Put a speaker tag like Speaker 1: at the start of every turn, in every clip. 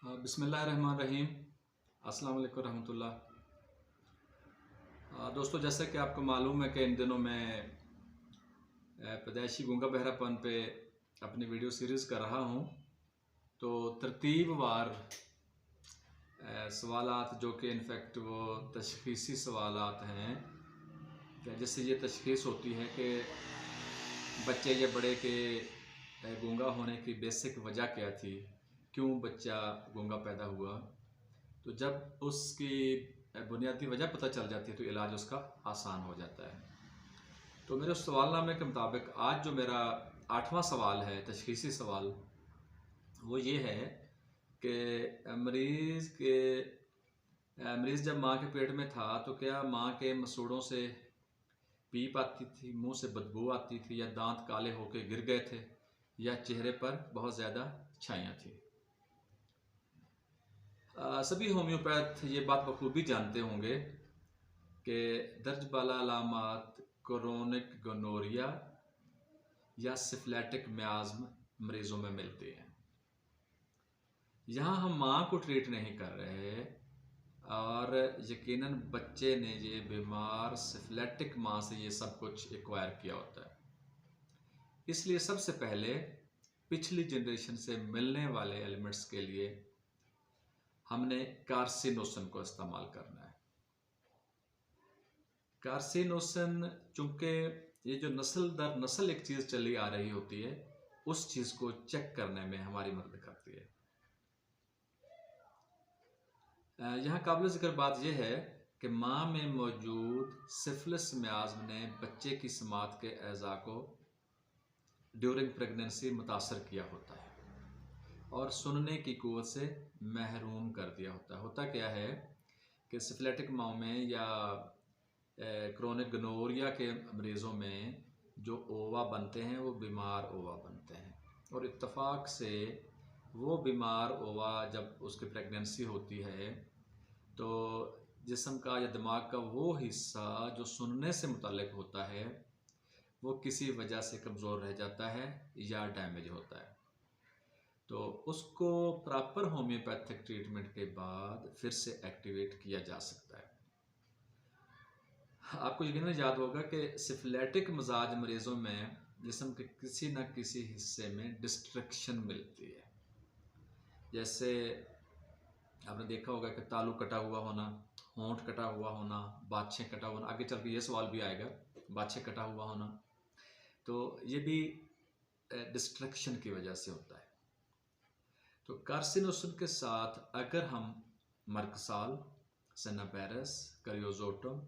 Speaker 1: बिस्मिल्लाहिर्रहमानिर्रहीम। अस्सलाम वालेकुम रहमतुल्लाह। दोस्तों, जैसा कि आपको मालूम है कि इन दिनों मैं पैदाइशी गूंगा बहरापन पे अपनी वीडियो सीरीज़ कर रहा हूँ। तो तरतीबवार सवालात जो कि इनफैक्ट वो तशख़ीसी सवालात हैं, जिससे ये तशख़ीस होती है कि बच्चे या बड़े के गूंगा होने की बेसिक वजह क्या थी, क्यों बच्चा गूंगा पैदा हुआ। तो जब उसकी बुनियादी वजह पता चल जाती है तो इलाज उसका आसान हो जाता है। तो मेरे उस सवालनामे के मुताबिक आज जो मेरा 8वां सवाल है, तशख़ीसी सवाल, वो ये है कि मरीज़ जब माँ के पेट में था तो क्या माँ के मसूड़ों से पीप आती थी, मुंह से बदबू आती थी, या दांत काले होकर गिर गए थे, या चेहरे पर बहुत ज़्यादा छाइयाँ थी। सभी होम्योपैथ ये बात बखूबी जानते होंगे कि दर्ज बाला अलामात क्रोनिक गोनोरिया या सिफिलिटिक मियाज़्म मरीज़ों में मिलते हैं। यहाँ हम माँ को ट्रीट नहीं कर रहे, और यकीनन बच्चे ने ये बीमार सिफिलिटिक माँ से ये सब कुछ एक्वायर किया होता है। इसलिए सबसे पहले पिछली जनरेशन से मिलने वाले एलिमेंट्स के लिए हमने कार्सिनोसिन को इस्तेमाल करना है। कार्सिनोसिन, चूँकि ये जो नस्ल दर नस्ल एक चीज़ चली आ रही होती है, उस चीज़ को चेक करने में हमारी मदद करती है। यहाँ काबिल ज़िक्र बात यह है कि माँ में मौजूद सिफिलिस मियाज़्म ने बच्चे की समात के अज़ा को ड्यूरिंग प्रेगनेंसी मुतासर किया होता है और सुनने की क़ुव्वत से महरूम कर दिया होता है। होता क्या है कि सिफिलिटिक माँ में या क्रोनिक गोनोरिया के मरीज़ों में जो ओवा बनते हैं वो बीमार ओवा बनते हैं, और इत्तफाक से वो बीमार ओवा जब उसकी प्रेगनेंसी होती है तो जिस्म का या दिमाग का वो हिस्सा जो सुनने से मुतल्लिक होता है वो किसी वजह से कमज़ोर रह जाता है या डैमेज होता है। तो उसको प्रॉपर होम्योपैथिक ट्रीटमेंट के बाद फिर से एक्टिवेट किया जा सकता है। आपको यकीनन याद होगा कि सिफिलिटिक मजाज मरीज़ों में जिस्म के किसी न किसी हिस्से में डिस्ट्रक्शन मिलती है। जैसे आपने देखा होगा कि तालू कटा हुआ होना, होंठ कटा हुआ होना, बाछे कटा हुआ होना, आगे चल के ये सवाल भी आएगा, बाछे कटा हुआ होना, तो ये भी डिस्ट्रक्शन की वजह से होता है। तो कार्सिनोसिन के साथ अगर हम मर्कसाल, सेनापेरस, करियोजोटम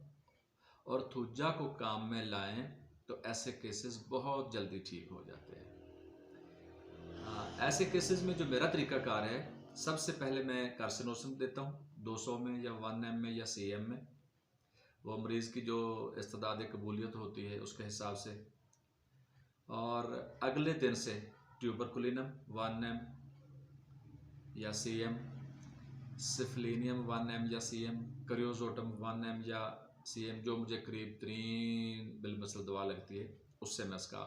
Speaker 1: और थूजा को काम में लाएं तो ऐसे केसेस बहुत जल्दी ठीक हो जाते हैं। ऐसे केसेस में जो मेरा तरीक़ाकार है, सबसे पहले मैं कार्सिनोसिन देता हूँ 200 में या 1 ml में या CM में, वो मरीज़ की जो इस्तेदाद कबूलियत होती है उसके हिसाब से। और अगले दिन से ट्यूबरकुलिनम 1 ml या CM, सिफिलिनियम 1 ml या CM, करियोजोटम 1 ml या CM, जो मुझे करीब तरीन बिलमसल दवा लगती है उससे मैं इसका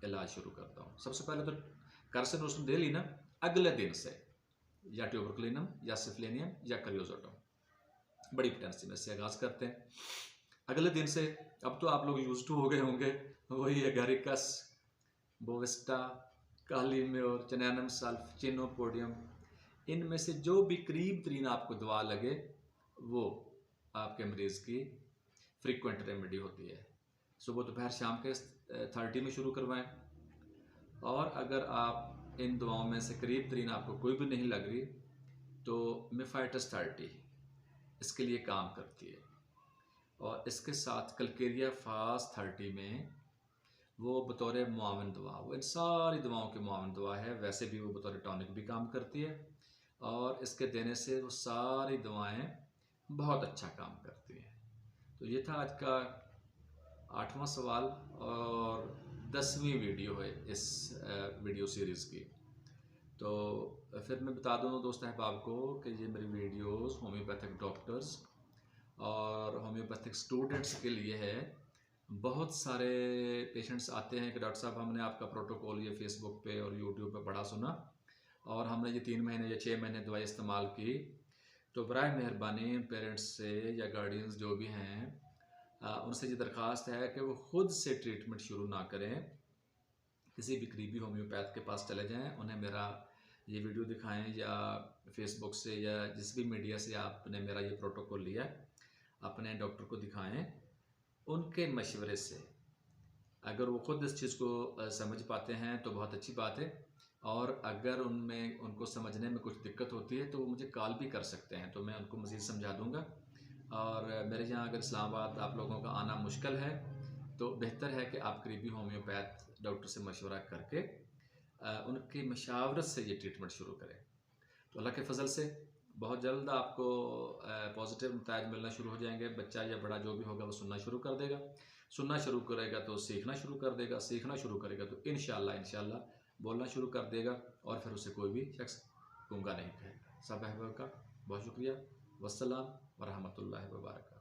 Speaker 1: इलाज शुरू करता हूँ। सबसे पहले तो कार्सिनोसिन दे ली ना, अगले दिन से या ट्यूबरकुलिनम या सिफिलिनियम या करियोजोटम बड़ी पोटेंसी में से आगाज़ करते हैं। अगले दिन से अब तो आप लोग यूज टू हो गए होंगे, वही एगारिकस, बोविस्टा, काली म्योर, चनैनम सल्फ, चिनोपोडियम, इनमें से जो भी करीब तरीन आपको दवा लगे वो आपके मरीज़ की फ्रीक्वेंट रेमेडी होती है। सुबह दोपहर शाम के 30 में शुरू करवाएं, और अगर आप इन दवाओं में से करीब तरीन आपको कोई भी नहीं लग रही तो मिफाइटस 30 इसके लिए काम करती है। और इसके साथ कलकेरिया फास 30 में वो बतौर मुआवन दवा, वो इन सारी दवाओं की मुआवन दवा है, वैसे भी वो बतौर टॉनिक भी काम करती है, और इसके देने से वो सारी दवाएं बहुत अच्छा काम करती हैं। तो ये था आज का 8वां सवाल और 10वीं वीडियो है इस वीडियो सीरीज़ की। तो फिर मैं बता दूँ दोस्त अहबाब को कि ये मेरी वीडियोस होम्योपैथिक डॉक्टर्स और होम्योपैथिक स्टूडेंट्स के लिए है। बहुत सारे पेशेंट्स आते हैं कि डॉक्टर साहब हमने आपका प्रोटोकॉल ये फेसबुक पे और यूट्यूब पे पढ़ा सुना, और हमने ये 3 महीने या 6 महीने दवाई इस्तेमाल की, तो बराए मेहरबानी पेरेंट्स से या गार्डियंस जो भी हैं उनसे ये दरख्वास्त है कि वो ख़ुद से ट्रीटमेंट शुरू ना करें। किसी भी करीबी होम्योपैथ के पास चले जाएं, उन्हें मेरा ये वीडियो दिखाएं या फेसबुक से या जिस भी मीडिया से आपने मेरा ये प्रोटोकॉल लिया, अपने डॉक्टर को दिखाएं। उनके मशवरे से अगर वो ख़ुद इस चीज़ को समझ पाते हैं तो बहुत अच्छी बात है, और अगर उनको समझने में कुछ दिक्कत होती है तो वो मुझे कॉल भी कर सकते हैं, तो मैं उनको मज़ीद समझा दूँगा। और मेरे यहाँ अगर इस्लामाबाद आप लोगों का आना मुश्किल है तो बेहतर है कि आप करीबी होम्योपैथ डॉक्टर से मशवरा करके उनकी मशावरत से ये ट्रीटमेंट शुरू करें। तो अल्लाह के फ़ज़ल से बहुत जल्द आपको पॉजिटिव नताइज मिलना शुरू हो जाएंगे। बच्चा या बड़ा जो भी होगा वो सुनना शुरू कर देगा, सुनना शुरू करेगा तो सीखना शुरू कर देगा, सीखना शुरू करेगा तो इंशाल्लाह बोलना शुरू कर देगा, और फिर उसे कोई भी शख्स गूंगा नहीं कहेगा। सब अहबाब का बहुत शुक्रिया। वस्सलाम वरहमतुल्लाहि वबरकातुहू।